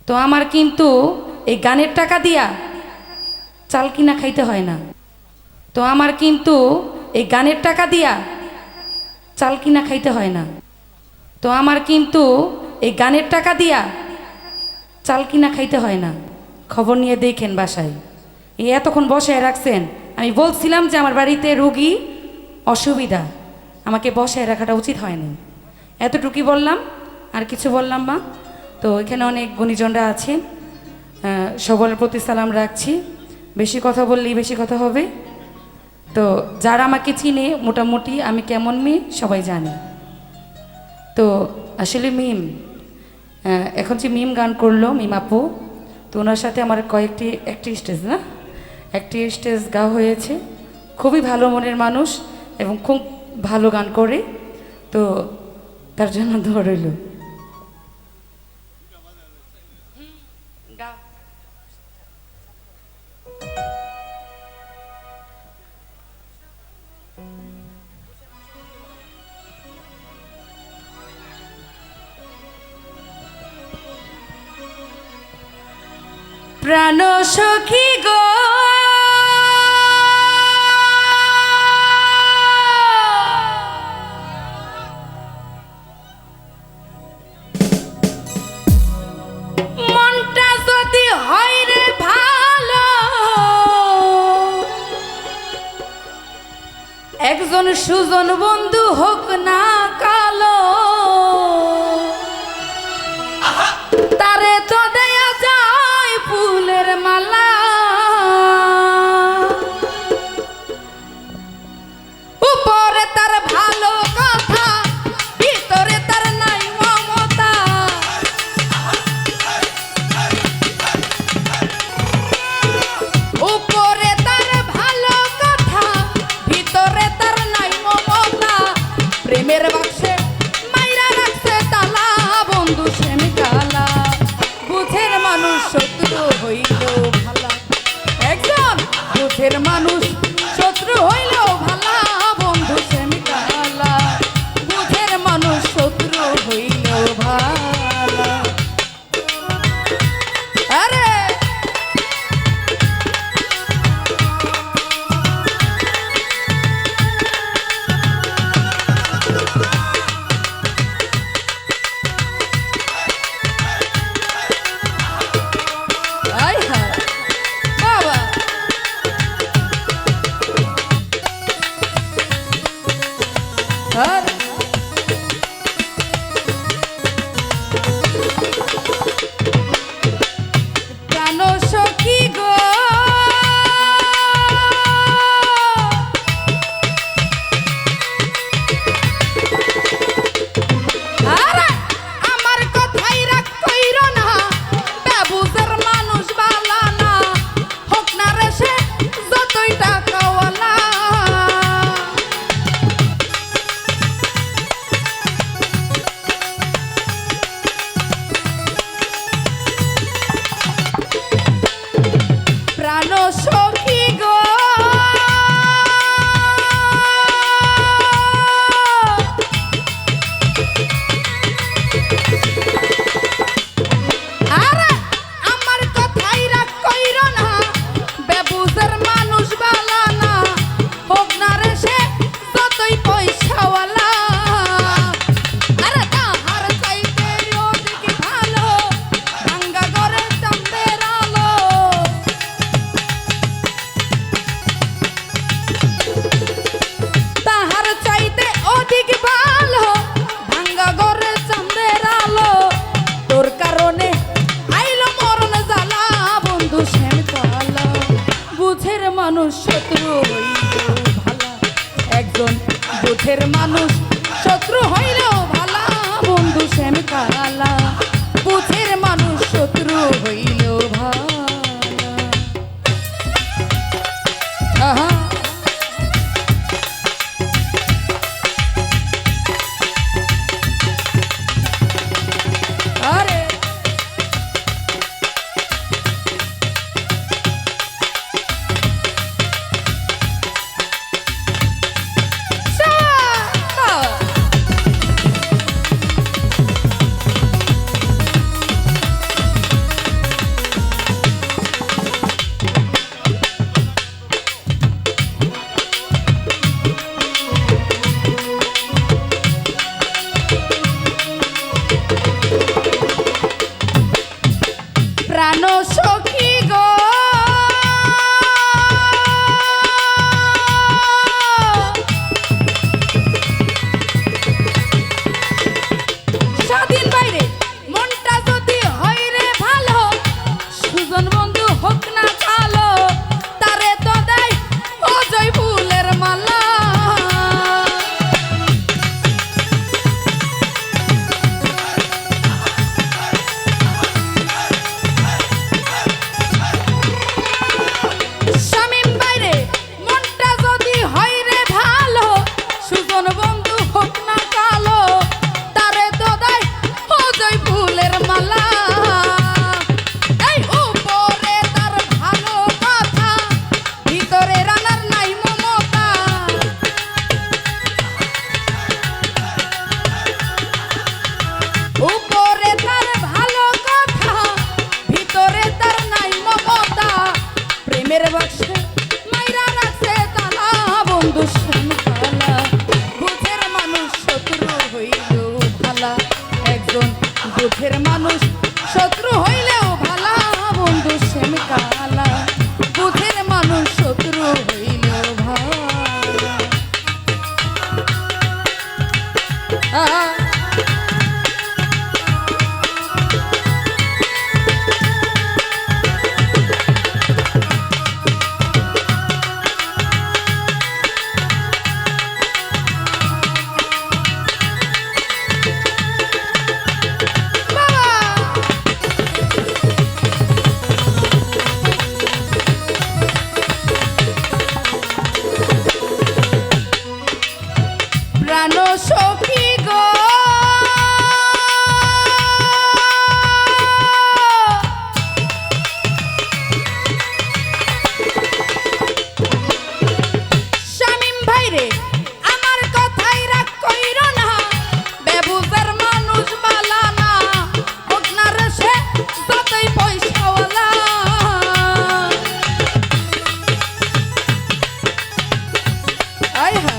তো আমার কিন্তু এই গানের টাকা দিয়া চাল কিনা খাইতে হয় না। তো আমার কিন্তু এই গানের টাকা দিয়া চাল কিনা খাইতে হয় না। তো আমার কিন্তু এই গানের টাকা দিয়া চাল কিনা খাইতে হয় না। খবর নিয়ে দেখেন বাসায় এই এতক্ষণ বসায় রাখছেন। আমি বলছিলাম যে আমার বাড়িতে রোগী অসুবিধা, আমাকে বসায় রাখাটা উচিত হয়নি। এতটুকুই বললাম, আর কিছু বললাম মা। তো এখানে অনেক গুণীজনরা আছে, সকলের প্রতি সালাম রাখছি। বেশি কথা বললেই বেশি কথা হবে। তো যারা আমাকে চিনে মোটামুটি আমি কেমন মেয়ে সবাই জানে। তো আসলে মিম এখন যে মিম গান করলো মিম আপু, তো ওনার সাথে আমার একটি স্টেজ একটি স্টেজ গাওয়া হয়েছে। খুবই ভালো মনের মানুষ এবং খুব ভালো গান করে, তো তার জন্য দোয়া রইল। প্রাণ সখী গো মনটা যদি হয় রে ভালো, একজন সুজন বন্ধু হোক না কালো, তারে তো দেয়া যায় ফুলের মালা। উপরে তার ভালো কথা, ভিতরে তার নাই মমতা। উপরে তার ভালো কথা, ভিতরে তার নাই মমতা। প্রেমের বাক্সে মাইরা রাখছে তালা, বন্ধু সেন কালা। বুঝের মানুষ শত্রু হইল ভালা, একজন বুঝের মানুষ শত্রু হইল ভালা, বন্ধু সেন কালা। বুঝের মানুষ শত্রু হইল ভালা। আরে প্রাণ সখী গো আরে আমার কথাই রাখ কইর না, বেবুজের মানুষ বালা না, হোক না রে সে যতই টাকাওয়ালা। প্রাণ সখী গো আরে আমার কথাই রাখ কইর না, বেবুজের মানুষ বালা না, হোক না রে সে যতই পয়সাওয়ালা। আরে তাহার চাইতে অধিক ভালো ভাঙ্গা ঘরে চাঁদের আলো। তাহার চাইতে অধিক ভালো ভাঙ্গা ঘরে চাঁদের আলো। তোর কারণে আইলো মরণ জ্বালা, বন্ধু শ্যাম কালা। বুঝের মানুষ শত্রু হইল ভালা, একজন বুঝের মানুষ শত্রু হইল ভালা, বন্ধু শ্যাম কালা। বুঝের মানুষ শত্রু হইল ভালা। আহা আরে বাবা সখী গো স্বাধীন বাইরে মনটা যদি হয় রে ভালো সুজন বন্ধু হোক না কালো তারে তো দেয় অজয় ফুলের মালা শামীম বাইরে মনটা যদি হয় রে ভালো সুজন বন্ধু হোক না কালো তারে তো দেয় অজয় ফুলের মালা এই উপরে তার ভালো কথা ভিতরে রানার নাই মমতা উপরে তার ভালো কথা ভিতরে তার নাই মমতা প্রেমের বাক্সে মাইরা রাখছে তালা বন্ধু শ্যামকালা বুঝের মানুষ শত্রু হইলেও ভালা একজন বুঝের মানুষ শত্রু হইলেও ভালা বন্ধু শ্যামকালা বুঝের মানুষ শত্রু হইলেও ভালা প্রাণ সখী গো শামীম ভাইরে আমার কথাই রাগ কইর না বেবুজার মানুষ বালা না হোক না রে সে যতই পয়সাওয়ালা আয় হা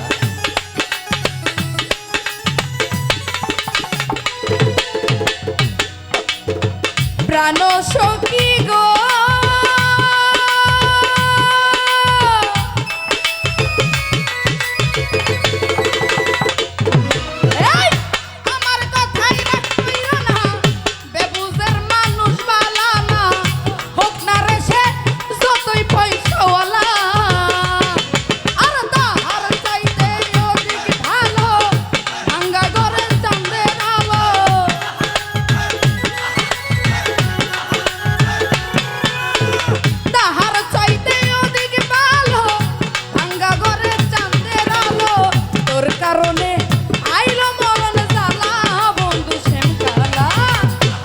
প্রাণ সখী গো এই আমার কথাই রাগ কইর না বেবুজের মানুষ বালা না হোক না রে সে যতই পয়সাওয়ালা আর তাহার চাইতে অধিক ভালো ভাঙ্গা ঘরের চাঁদের আলো তাহার চাইতে অধিক ভালো ভাঙ্গা ঘরের চাঁদের আলো তোর কারণে আইলো মরণ জ্বালা বন্ধু শ্যামকালা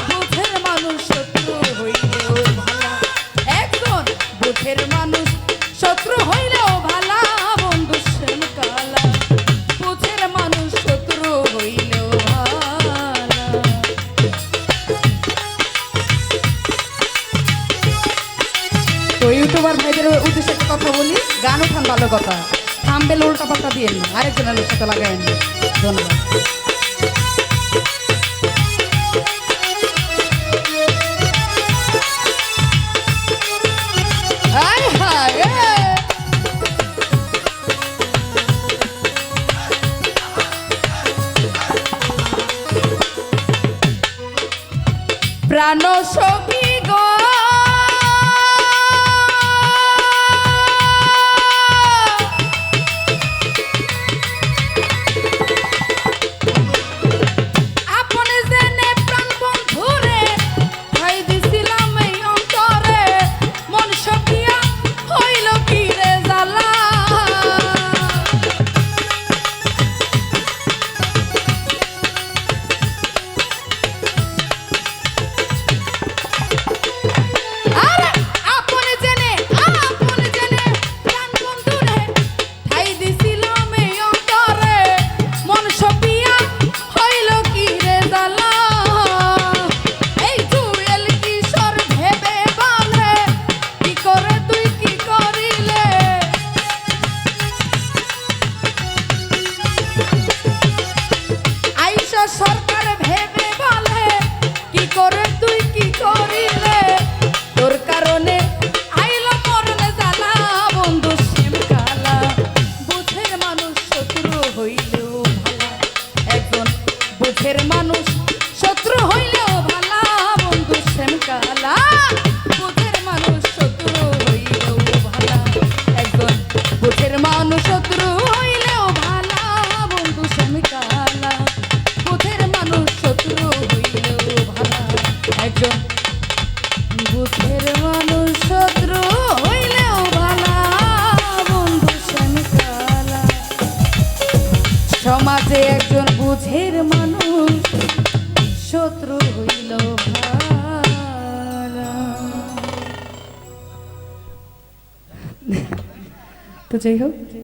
বুঝের মানুষ শত্রু হইলেও ভালা একজন বুঝের মানুষ শত্রু হইলেও ভালা বন্ধু শ্যামকালা বুঝের মানুষ শত্রু হইলেও ভালা তো ইউটিউবার ভাইদের উদ্দেশ্যে একটা কথা বলি গান উঠান ভালো কথা থামবেল উল্টা পাল্টা দিয়ে আরেকজনের সাথে লাগাই ধন্যবাদ আয় হায় প্রাণ সখী গো আপনি জেনে প্রাণ বন্ধুরে ভাই দিছিলাম এই অন্তরে মন সখিয়া হইল কি রে জ্বালা সুখের মানুষ শত্রু হইলেও ভালা বন্ধু শ্যামকালা সমাজে একজন বুঝের মানুষ শত্রু হইলেও ভালা তো যাই হোক